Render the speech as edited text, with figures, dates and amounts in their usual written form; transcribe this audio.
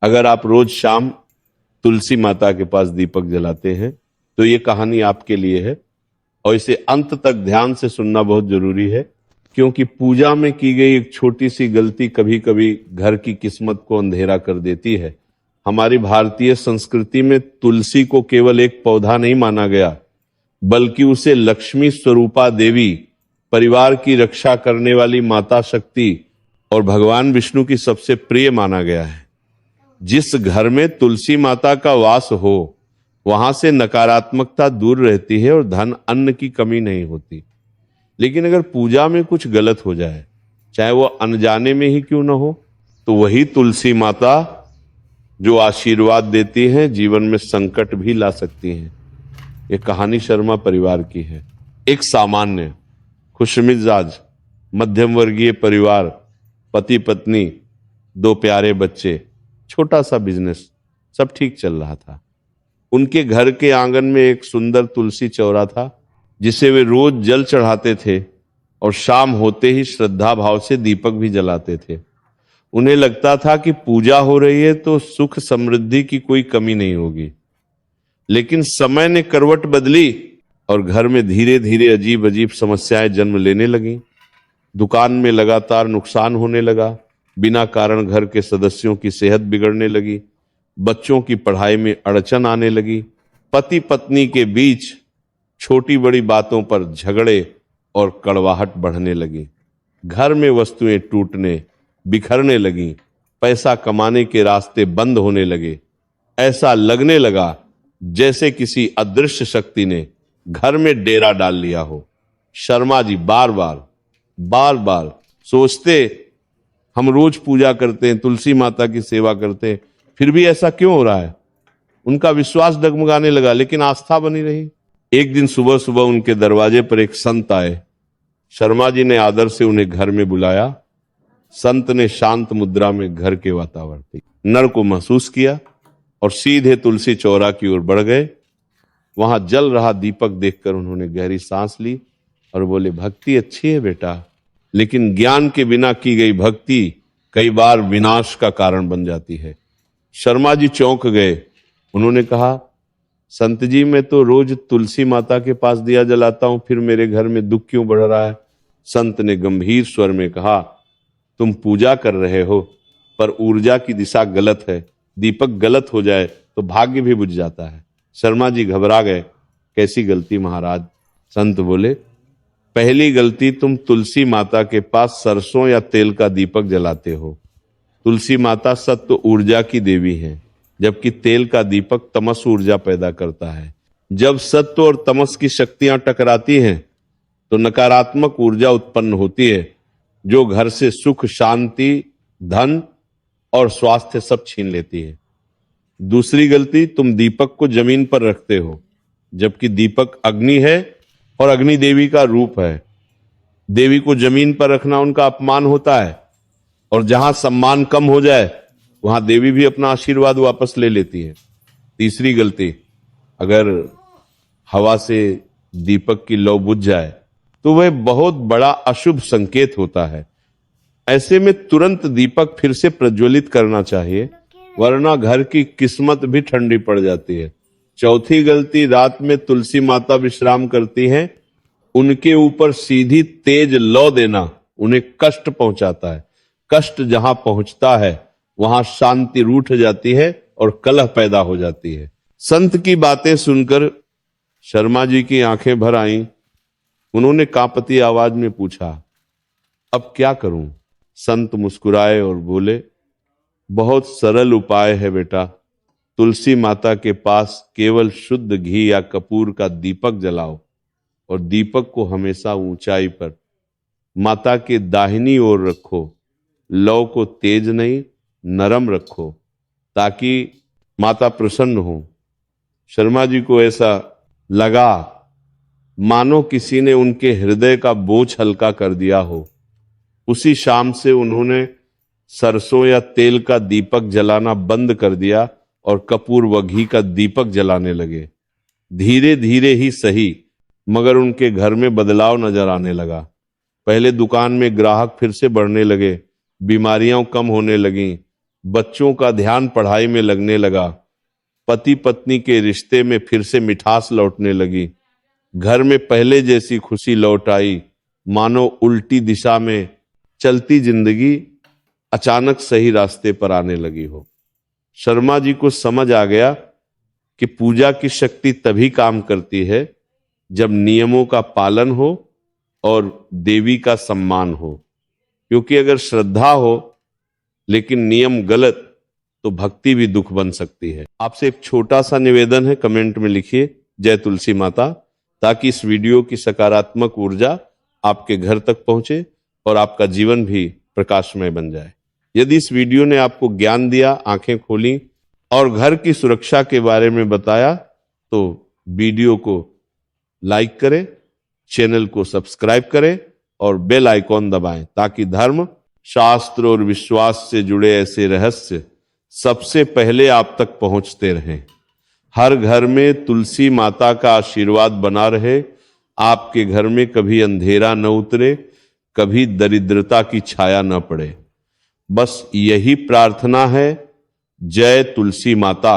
अगर आप रोज शाम तुलसी माता के पास दीपक जलाते हैं तो ये कहानी आपके लिए है, और इसे अंत तक ध्यान से सुनना बहुत जरूरी है, क्योंकि पूजा में की गई एक छोटी सी गलती कभी कभी घर की किस्मत को अंधेरा कर देती है। हमारी भारतीय संस्कृति में तुलसी को केवल एक पौधा नहीं माना गया, बल्कि उसे लक्ष्मी स्वरूपा देवी, परिवार की रक्षा करने वाली माता शक्ति और भगवान विष्णु की सबसे प्रिय माना गया है। जिस घर में तुलसी माता का वास हो वहां से नकारात्मकता दूर रहती है और धन अन्न की कमी नहीं होती। लेकिन अगर पूजा में कुछ गलत हो जाए, चाहे वो अनजाने में ही क्यों ना हो, तो वही तुलसी माता जो आशीर्वाद देती हैं जीवन में संकट भी ला सकती हैं। ये कहानी शर्मा परिवार की है। एक सामान्य खुशमिजाज मध्यम वर्गीय परिवार, पति पत्नी, 2 प्यारे बच्चे, छोटा सा बिजनेस, सब ठीक चल रहा था। उनके घर के आंगन में एक सुंदर तुलसी चौरा था जिसे वे रोज जल चढ़ाते थे और शाम होते ही श्रद्धा भाव से दीपक भी जलाते थे। उन्हें लगता था कि पूजा हो रही है तो सुख समृद्धि की कोई कमी नहीं होगी। लेकिन समय ने करवट बदली और घर में धीरे धीरे अजीब अजीब समस्याएं जन्म लेने लगी। दुकान में लगातार नुकसान होने लगा, बिना कारण घर के सदस्यों की सेहत बिगड़ने लगी, बच्चों की पढ़ाई में अड़चन आने लगी, पति पत्नी के बीच छोटी बड़ी बातों पर झगड़े और कड़वाहट बढ़ने लगी, घर में वस्तुएं टूटने बिखरने लगी, पैसा कमाने के रास्ते बंद होने लगे। ऐसा लगने लगा जैसे किसी अदृश्य शक्ति ने घर में डेरा डाल लिया हो। शर्मा जी बार बार सोचते, हम रोज पूजा करते हैं, तुलसी माता की सेवा करते हैं, फिर भी ऐसा क्यों हो रहा है। उनका विश्वास डगमगाने लगा, लेकिन आस्था बनी रही। एक दिन सुबह सुबह उनके दरवाजे पर एक संत आए। शर्मा जी ने आदर से उन्हें घर में बुलाया। संत ने शांत मुद्रा में घर के वातावरण नर को महसूस किया और सीधे तुलसी चौरा की ओर बढ़ गए। वहां जल रहा दीपक देखकर उन्होंने गहरी सांस ली और बोले, भक्ति अच्छी है बेटा, लेकिन ज्ञान के बिना की गई भक्ति कई बार विनाश का कारण बन जाती है। शर्मा जी चौंक गए। उन्होंने कहा, संत जी मैं तो रोज तुलसी माता के पास दिया जलाता हूं, फिर मेरे घर में दुख क्यों बढ़ रहा है। संत ने गंभीर स्वर में कहा, तुम पूजा कर रहे हो पर ऊर्जा की दिशा गलत है। दीपक गलत हो जाए तो भाग्य भी बुझ जाता है। शर्मा जी घबरा गए। कैसी गलती महाराज। संत बोले, पहली गलती, तुम तुलसी माता के पास सरसों या तेल का दीपक जलाते हो। तुलसी माता सत्व ऊर्जा की देवी है, जबकि तेल का दीपक तमस ऊर्जा पैदा करता है। जब सत्व और तमस की शक्तियां टकराती हैं तो नकारात्मक ऊर्जा उत्पन्न होती है, जो घर से सुख, शांति, धन और स्वास्थ्य सब छीन लेती है। दूसरी गलती, तुम दीपक को जमीन पर रखते हो, जबकि दीपक अग्नि है और अग्नि देवी का रूप है। देवी को जमीन पर रखना उनका अपमान होता है, और जहां सम्मान कम हो जाए वहां देवी भी अपना आशीर्वाद वापस ले लेती है। तीसरी गलती, अगर हवा से दीपक की लौ बुझ जाए तो वह बहुत बड़ा अशुभ संकेत होता है। ऐसे में तुरंत दीपक फिर से प्रज्वलित करना चाहिए, वरना घर की किस्मत भी ठंडी पड़ जाती है। चौथी गलती, रात में तुलसी माता विश्राम करती हैं, उनके ऊपर सीधी तेज लौ देना उन्हें कष्ट पहुंचाता है। कष्ट जहां पहुंचता है वहां शांति रूठ जाती है और कलह पैदा हो जाती है। संत की बातें सुनकर शर्मा जी की आंखें भर आईं। उन्होंने कांपती आवाज में पूछा, अब क्या करूं। संत मुस्कुराए और बोले, बहुत सरल उपाय है बेटा। तुलसी माता के पास केवल शुद्ध घी या कपूर का दीपक जलाओ और दीपक को हमेशा ऊंचाई पर माता के दाहिनी ओर रखो। लौ को तेज नहीं, नरम रखो, ताकि माता प्रसन्न हो। शर्मा जी को ऐसा लगा मानो किसी ने उनके हृदय का बोझ हल्का कर दिया हो। उसी शाम से उन्होंने सरसों या तेल का दीपक जलाना बंद कर दिया और कपूर व घी का दीपक जलाने लगे। धीरे धीरे ही सही, मगर उनके घर में बदलाव नजर आने लगा। पहले दुकान में ग्राहक फिर से बढ़ने लगे, बीमारियां कम होने लगीं, बच्चों का ध्यान पढ़ाई में लगने लगा, पति पत्नी के रिश्ते में फिर से मिठास लौटने लगी, घर में पहले जैसी खुशी लौट आई, मानो उल्टी दिशा में चलती जिंदगी अचानक सही रास्ते पर आने लगी हो। शर्मा जी को समझ आ गया कि पूजा की शक्ति तभी काम करती है जब नियमों का पालन हो और देवी का सम्मान हो, क्योंकि अगर श्रद्धा हो लेकिन नियम गलत तो भक्ति भी दुख बन सकती है। आपसे एक छोटा सा निवेदन है, कमेंट में लिखिए जय तुलसी माता, ताकि इस वीडियो की सकारात्मक ऊर्जा आपके घर तक पहुंचे और आपका जीवन भी प्रकाशमय बन जाए। यदि इस वीडियो ने आपको ज्ञान दिया, आंखें खोली और घर की सुरक्षा के बारे में बताया, तो वीडियो को लाइक करें, चैनल को सब्सक्राइब करें और बेल आइकॉन दबाएं, ताकि धर्म, शास्त्र और विश्वास से जुड़े ऐसे रहस्य सबसे पहले आप तक पहुंचते रहें। हर घर में तुलसी माता का आशीर्वाद बना रहे, आपके घर में कभी अंधेरा न उतरे, कभी दरिद्रता की छाया न पड़े। बस यही प्रार्थना है। जय तुलसी माता।